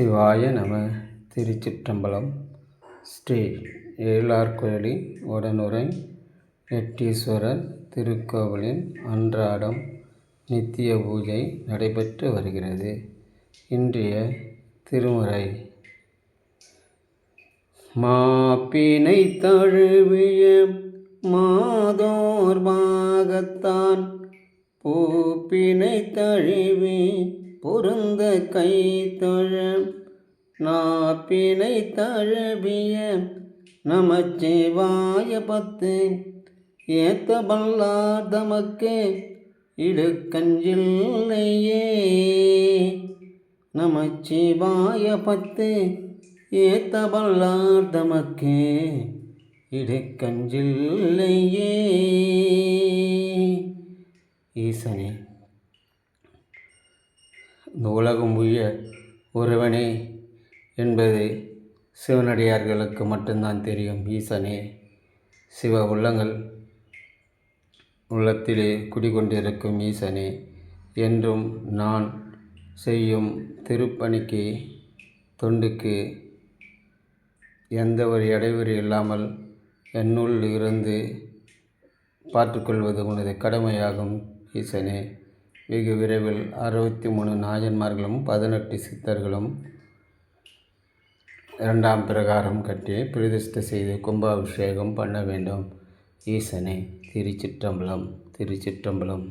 சிவாய நம. திருச்சிற்றம்பலம். ஸ்ரீ ஏழார்குழலி உடனுறை எட்டீஸ்வரர் திருக்கோவிலின் அன்றாடம் நித்திய பூஜை நடைபெற்று வருகிறது. இன்றைய திருமுறை: மாப்பினை தழுவிய மாதோர் பாகத்தான் பூப்பினை தழுவி பொருந்த கைத்தொழ நாப்பினை தழுவிய நமச்சிவாய பத்து ஏத்த பல்லார் தமக்கு இடுக்கஞ்சில்லையே. நமச்சிவாய பத்து ஏத்த பல்லார் தமக்கு இடுக்கஞ்சில்லையே. ஈசனே, இந்த உலகம் உய்ய ஒருவனே என்பது சிவனடியார்களுக்கு மட்டும்தான் தெரியும். ஈசனே, சிவ உள்ளங்கள் உள்ளத்திலே குடிகொண்டிருக்கும் ஈசனே, என்றும் நான் செய்யும் திருப்பணிக்கு தொண்டுக்கு எந்த ஒரு இடைவெளி இல்லாமல் என்னுள் இருந்து பார்த்துக்கொள்வது உனது கடமையாகும். ஈசனே, வெகு விரைவில் 63 நாயன்மார்களும் 18 சித்தர்களும் 2ஆம் பிரகாரம் கட்டி பிரதிஷ்டை செய்து கும்பாபிஷேகம் பண்ண வேண்டும். ஈசனே, திருச்சிற்றம்பலம். திருச்சிற்றம்பலம்.